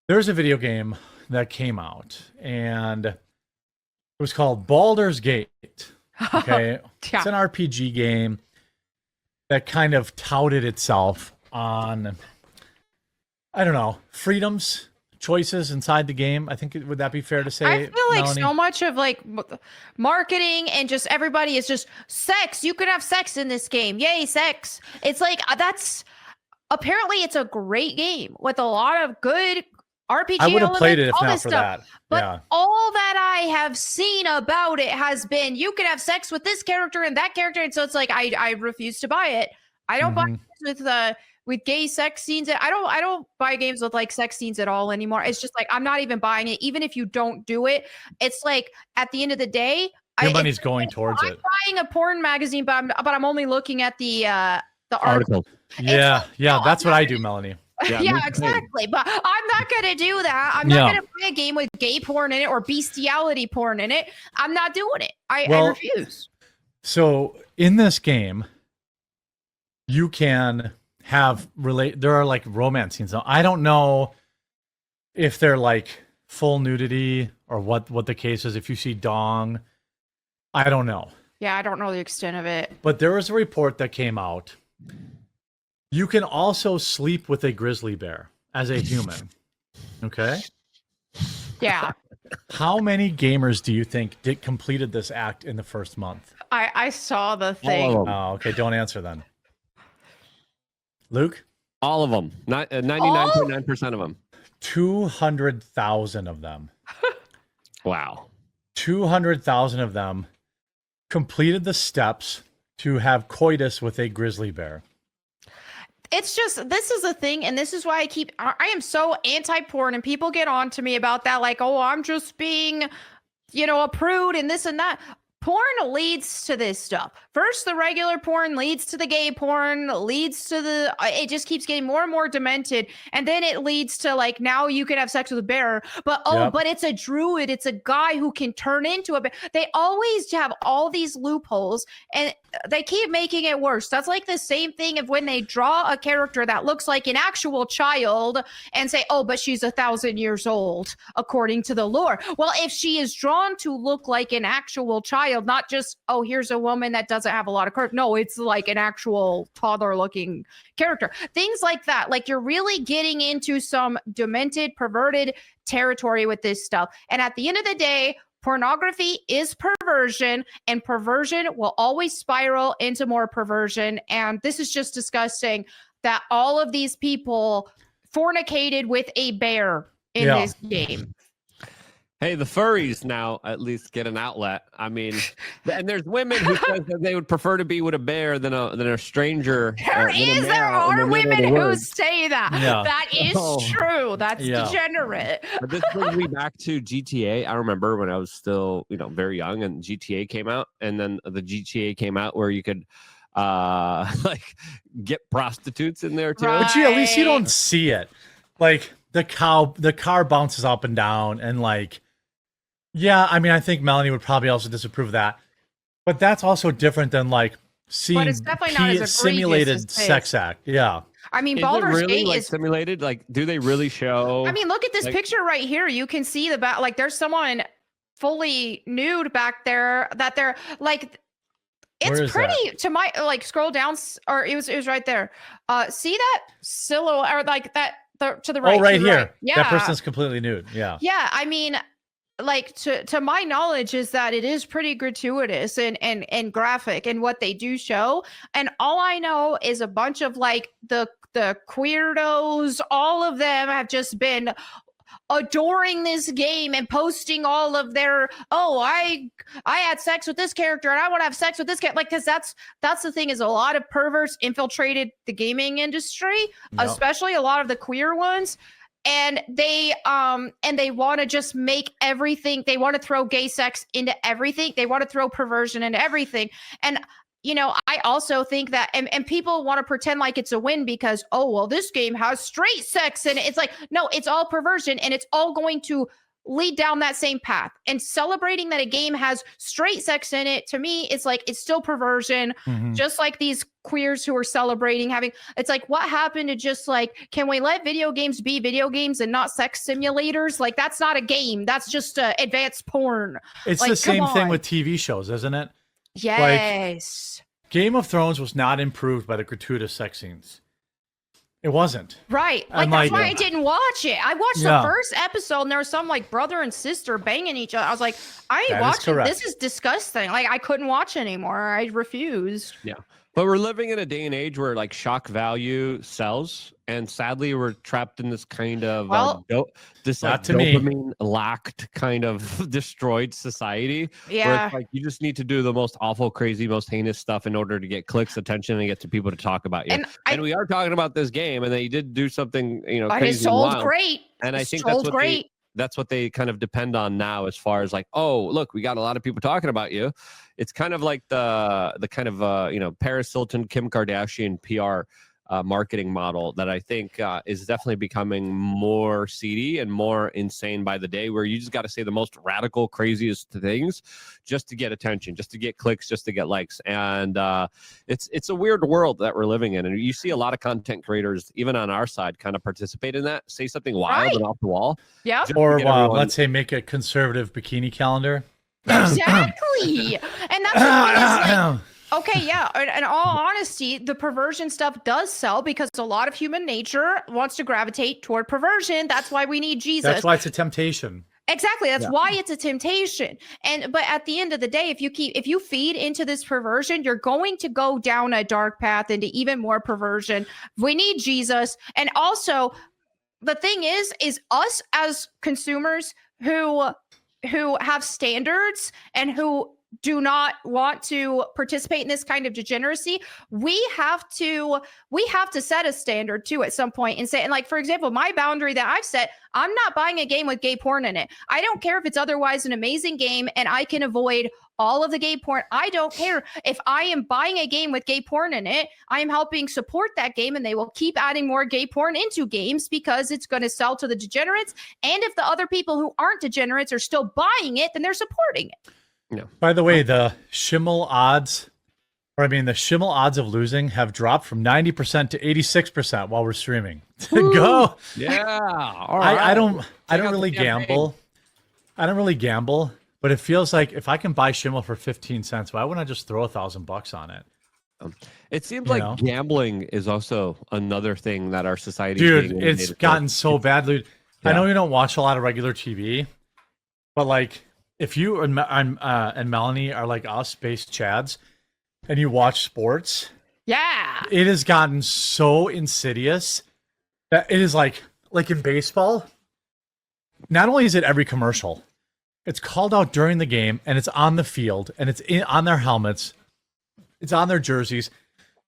There's a video game that came out, and it was called Baldur's Gate. Okay, it's an RPG game that kind of touted itself on, I don't know, freedoms, choices inside the game. I think would that be fair to say? I feel like Melonie? so much of like marketing and just everybody is just sex. You could have sex in this game. Yay, sex. It's like that's apparently it's a great game with a lot of good RPG. I would have played it if all not this for stuff. that. But Yeah. all that I have seen about it has been you could have sex with this character and that character, and so it's like I refuse to buy it. I don't buy it with gay sex scenes. I don't buy games with like sex scenes at all anymore. It's just like I'm not even buying it. Even if you don't do it, it's like at the end of the day, Your money's going towards it. I'm buying a porn magazine, but I'm only looking at the article. Yeah, that's what I do, Melanie. Yeah, exactly. But I'm not going to do that. I'm not going to play a game with gay porn in it or bestiality porn in it. I'm not doing it. I refuse. So in this game, you can have there are like romance scenes. Now, I don't know if they're like full nudity or what the case is. If you see dong, I don't know. Yeah, I don't know the extent of it. But there was a report that came out. You can also sleep with a grizzly bear as a human. Okay? Yeah. How many gamers do you think completed this act in the first month? I saw the thing. Oh, okay. Don't answer then. Luke? All of them. 99.9% of them. 200,000 of them. Wow. 200,000 of them completed the steps to have coitus with a grizzly bear. It's just, this is a thing, and this is why I am so anti-porn, and people get on to me about that, like, oh, I'm just being, a prude and this and that. Porn leads to this stuff. First, the regular porn leads to the gay porn, leads to it just keeps getting more and more demented. And then it leads to like, now you can have sex with a bear, but but it's a druid. It's a guy who can turn into a bear. They always have all these loopholes and they keep making it worse. That's like the same thing of when they draw a character that looks like an actual child and say, oh, but she's 1,000 years old, according to the lore. Well, if she is drawn to look like an actual child, not just, oh, here's a woman that doesn't have a lot of curve. No, it's like an actual toddler looking character. Things like that. Like you're really getting into some demented, perverted territory with this stuff. And at the end of the day, pornography is perversion, and perversion will always spiral into more perversion. And this is just disgusting that all of these people fornicated with a bear in this game. Hey, the furries now at least get an outlet. I mean, and there's women who says that they would prefer to be with a bear than a stranger. There are women who say that. Yeah. That is true. That's degenerate. But this brings me back to GTA. I remember when I was still, very young, and GTA came out, and then the GTA came out where you could like get prostitutes in there too. Right. But at least you don't see it. Like the car bounces up and down, and like. Yeah, I mean, I think Melonie would probably also disapprove of that. But that's also different than, like, seeing simulated sex act. Yeah. I mean, Baldur's Gate is simulated. Like, do they really show? I mean, look at this picture right here. You can see like, there's someone fully nude back there that they're, like, it's pretty, to my, like, scroll down, or it was right there. See that silhouette, or, like, that, to the right. Oh, right here. Right. Yeah. That person's completely nude. Yeah. Yeah, I mean... like to my knowledge is that it is pretty gratuitous and graphic in what they do show, and all I know is a bunch of like the queerdos, all of them have just been adoring this game and posting all of their, oh, I had sex with this character and I want to have sex with this character, like, because that's the thing, is a lot of perverts infiltrated the gaming industry, especially a lot of the queer ones. And they want to just make everything, they want to throw gay sex into everything. They want to throw perversion into everything. And, I also think that, and people want to pretend like it's a win because, oh, well, this game has straight sex. And it's like, no, it's all perversion, and it's all going to lead down that same path. And celebrating that a game has straight sex in it, to me, it's like it's still perversion. Just like these queers who are celebrating having, it's like, what happened to just like, can we let video games be video games and not sex simulators? Like, that's not a game. That's just advanced porn. It's like, the same thing with TV shows, isn't it? Yes. Like, Game of Thrones was not improved by the gratuitous sex scenes. It wasn't. Right. Like, that's why I didn't watch it. I watched the first episode and there was some like brother and sister banging each other. I was like, I ain't watching. This is disgusting. Like, I couldn't watch anymore. I refused. Yeah. But we're living in a day and age where like shock value sells, and sadly we're trapped in this kind of dopamine lacked kind of destroyed society. Yeah, where it's like you just need to do the most awful, crazy, most heinous stuff in order to get clicks, attention, and get to people to talk about you. And we are talking about this game, and they did do something, crazy. It sold great, and I think that's what they kind of depend on now, as far as like, oh, look, we got a lot of people talking about you. It's kind of like the kind of Paris Hilton, Kim Kardashian PR marketing model that I think is definitely becoming more seedy and more insane by the day, where you just got to say the most radical, craziest things just to get attention, just to get clicks, just to get likes. And it's a weird world that we're living in. And you see a lot of content creators, even on our side, kind of participate in that, say something wild and off the wall. Yeah. Or let's say make a conservative bikini calendar. Exactly. And that's what okay, yeah. In all honesty, the perversion stuff does sell because a lot of human nature wants to gravitate toward perversion. That's why we need Jesus. That's why it's a temptation. Exactly. That's why it's a temptation. But at the end of the day, if you feed into this perversion, you're going to go down a dark path into even more perversion. We need Jesus. And also, the thing is us as consumers who have standards and who do not want to participate in this kind of degeneracy, we have to set a standard too at some point and say, and like, for example, my boundary that I've set, I'm not buying a game with gay porn in it. I don't care if it's otherwise an amazing game and I can avoid all of the gay porn. I don't care if I am buying a game with gay porn in it. I am helping support that game, and they will keep adding more gay porn into games because it's going to sell to the degenerates. And if the other people who aren't degenerates are still buying it, then they're supporting it. No. By the way, the Schimmel odds of losing have dropped from 90% to 86% while we're streaming. Go. Yeah. All right. I don't really gamble. I don't really gamble, but it feels like if I can buy Schimmel for 15 cents, why wouldn't I just throw $1,000 on it? It seems like gambling is also another thing that our society. Dude, it's gotten so bad, dude. Yeah. I know you don't watch a lot of regular TV, but like, if you and Melonie are like us, based Chads, and you watch sports, it has gotten so insidious that it is like in baseball. Not only is it every commercial, it's called out during the game, and it's on the field, and it's on their helmets, it's on their jerseys.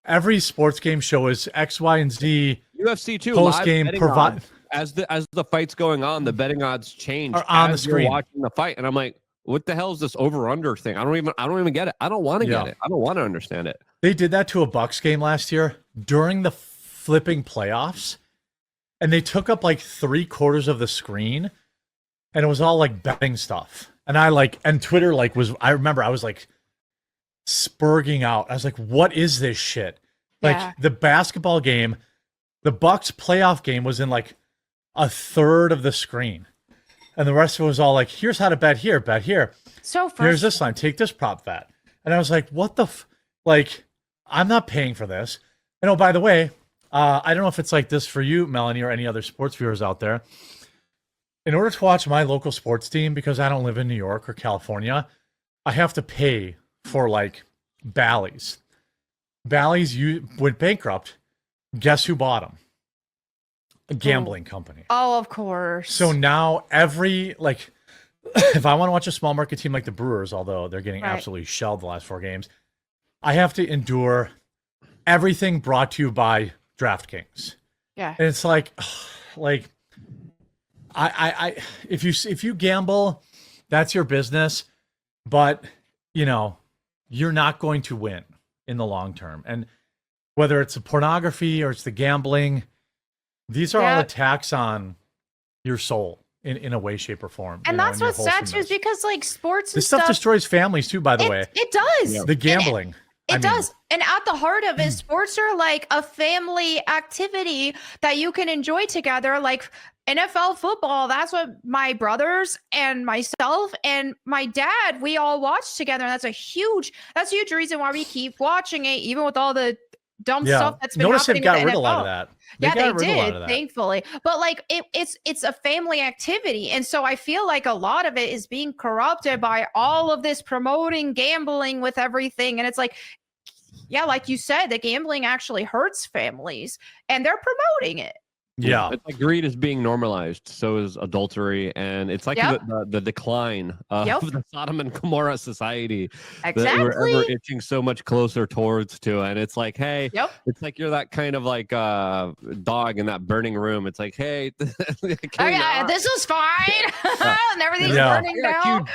Every sports game show is X, Y, and Z. UFC too. Post game provide. As the fight's going on, the betting odds change on the screen. You're watching the fight, and I'm like, what the hell is this over/under thing? I don't even get it. I don't want to get it. I don't want to understand it. They did that to a Bucks game last year during the flipping playoffs, and they took up like 3/4 of the screen, and it was all like betting stuff. And Twitter I remember I was like spurging out. I was like, what is this shit? Like the basketball game, the Bucks playoff game was in like 1/3 of the screen. And the rest of it was all like, here's how to bet here, bet here. So here's this line, take this prop bet. And I was like, what the like, I'm not paying for this. And oh, by the way, I don't know if it's like this for you, Melonie, or any other sports viewers out there. In order to watch my local sports team, because I don't live in New York or California, I have to pay for like Bally's. Bally's went bankrupt. Guess who bought them? A gambling company. Oh, of course. So now if I want to watch a small market team like the Brewers, although they're getting absolutely shelled the last 4 games, I have to endure everything brought to you by DraftKings. Yeah. And it's like if you gamble, that's your business, but you're not going to win in the long term. And whether it's the pornography or it's the gambling, these are all attacks on your soul in a way, shape, or form. And that's what's sad too, is because like sports and this stuff destroys families too, by the way. It does. Yeah. The gambling. It does. And at the heart of it, sports are like a family activity that you can enjoy together. Like NFL football, that's what my brothers and myself and my dad, we all watch together. And that's a huge reason why we keep watching it, even with all the dumb stuff that's been happening. Notice with got rid of a lot of that. They did, thankfully. But like it's a family activity. And so I feel like a lot of it is being corrupted by all of this promoting gambling with everything. And it's like, yeah, like you said, the gambling actually hurts families and they're promoting it. Yeah. It's like greed is being normalized. So is adultery. And it's like the decline of the Sodom and Gomorrah society that we're ever itching so much closer towards to. And it's like, hey, it's like you're that kind of like dog in that burning room. It's like, hey, this is fine. And everything's burning down.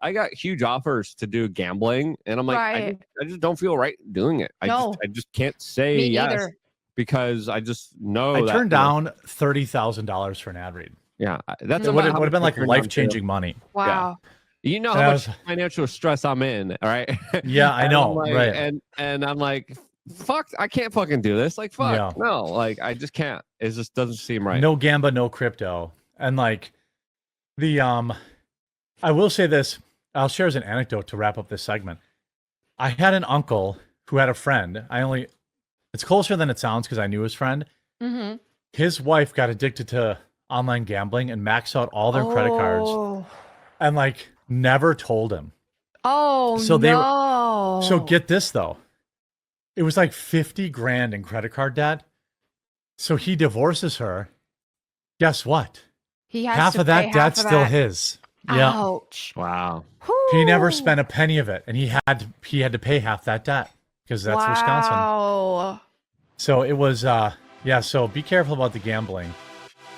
I got huge offers to do gambling. And I'm like, I just don't feel right doing it. I just can't say yes. Either. Because I just know I turned down $30,000 for an ad read. Yeah, that's would have been like life-changing money. Wow. Yeah. You know how much financial stress I'm in, all right? Yeah, I know, like, right? And I'm like, fuck, I can't fucking do this. Like, fuck, no, like I just can't. It just doesn't seem right. No gamba, no crypto, and like the I will say this. I'll share as an anecdote to wrap up this segment. I had an uncle who had a friend. It's closer than it sounds because I knew his friend. Mm-hmm. His wife got addicted to online gambling and maxed out all their credit cards and like never told him. So get this though. It was like 50 grand in credit card debt. So he divorces her. Guess what? Half of that debt's still his. Ouch. Yeah. Wow. He never spent a penny of it. And he had to pay half that debt because that's Wisconsin. So it was, so be careful about the gambling.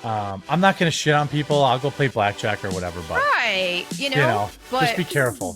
I'm not going to shit on people. I'll go play blackjack or whatever, but right. You know, just be careful.